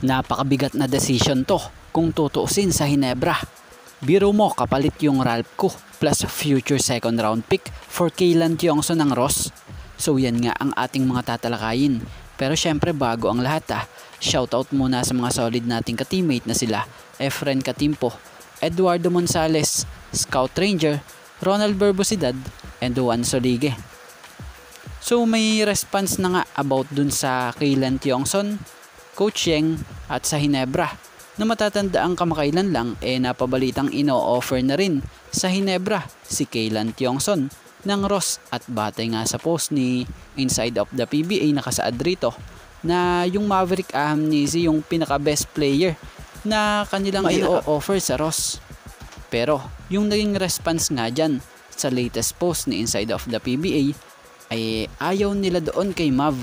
Napakabigat na decision to kung tutuusin sa Hinebra. Biro mo kapalit yung Ralph ko plus future second round pick for Kaylan Tiongson ng Ross. So yan nga ang ating mga tatalakayin. Pero syempre bago ang lahat shoutout muna sa mga solid nating ka-teammate na sila Efren Katimpo, Eduardo Monsales, Scout Ranger, Ronald Berbosidad, and Juan Solige. So may response na nga about dun sa Kaylan Tiongson, Coach Yeng at sa Hinebra na matatandaan kamakailan lang napabalitang ino-offer na rin sa Hinebra si Kaylan Tiongson ng Ross at batay nga sa post ni Inside of the PBA nakasaad rito na yung Maverick Amnesty yung pinaka best player na kanilang ino-offer sa Ross. Pero yung naging response nga dyan sa latest post ni Inside of the PBA ay ayaw nila doon kay Mav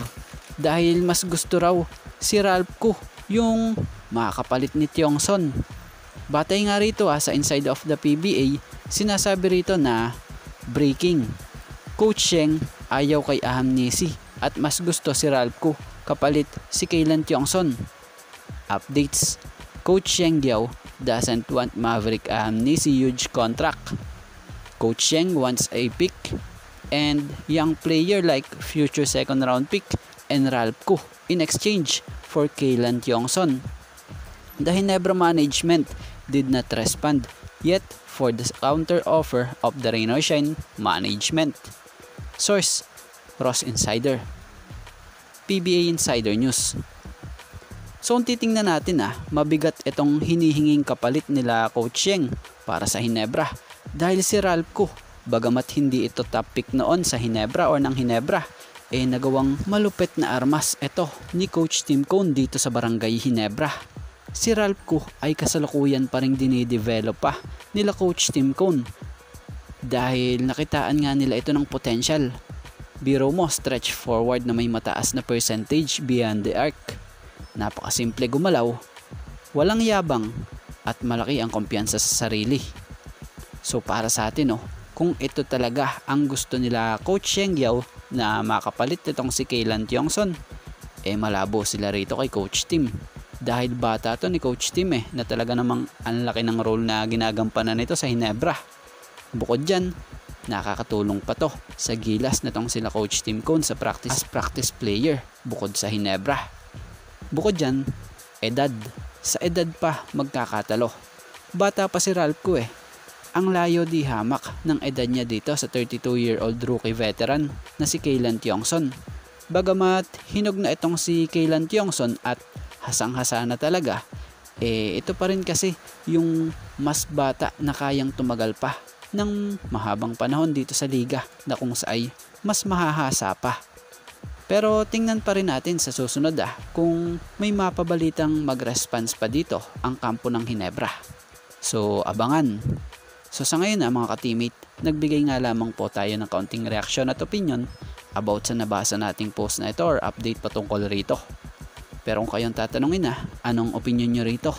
dahil mas gusto raw si Ralph ko yung makakapalit ni Tiongson. Batay nga rito sa Inside of the PBA, sinasabi rito na breaking. Coach Yeng ayaw kay Amnesty at mas gusto si Ralph ko kapalit si Kaylan Tiongson. Updates. Coach Yeng Giao doesn't want Maverick Amnesty huge contract. Coach Yeng wants a pick and young player like future second round pick and Ralph ko in exchange for Kaylan Tiongson. The Hinebra management did not respond yet for the counter offer of the Rain or Shine management. Source: Ross Insider, PBA Insider News. So kung titingnan natin mabigat itong hinihinging kapalit nila Coach Yeng para sa Hinebra dahil si Ralph ko bagamat hindi ito top pick noon sa Hinebra or ng Hinebra nagawang malupit na armas ito ni Coach Tim Cone dito sa Barangay Hinebra. Si Ralph ko ay kasalukuyan pa rin dinidevelop nila Coach Tim Cone dahil nakitaan nga nila ito ng potential. Biro mo stretch forward na may mataas na percentage beyond the arc. Napakasimple gumalaw, walang yabang at malaki ang kumpiyansa sa sarili. So para sa atin kung ito talaga ang gusto nila Coach Yeng Giao na makapalit itong si Kaylan Tiongson, malabo sila rito kay Coach Tim dahil bata to ni Coach Tim na talaga namang ang laki ng role na ginagampanan nito sa Hinebra. Bukod dyan, nakakatulong pa to sa gilas na tong sila Coach Tim Cone sa practice player bukod sa Hinebra. Bukod dyan, edad. Sa edad pa magkakatalo. Bata pa si Ralph ko Ang layo di hamak ng edad niya dito sa 32-year-old rookie veteran na si Kaylan Tiongson. Bagamat hinog na itong si Kaylan Tiongson at hasang-hasa na talaga, ito pa rin kasi yung mas bata na kayang tumagal pa ng mahabang panahon dito sa liga na kung saay mas mahahasa pa. Pero tingnan pa rin natin sa susunod kung may mapabalitang mag-response pa dito ang kampo ng Hinebra. So abangan. So sa ngayon mga ka-teammate, nagbigay nga lamang po tayo ng kaunting reaksyon at opinion about sa nabasa nating post na ito or update patungkol rito. Pero kung kayong tatanungin anong opinion nyo rito?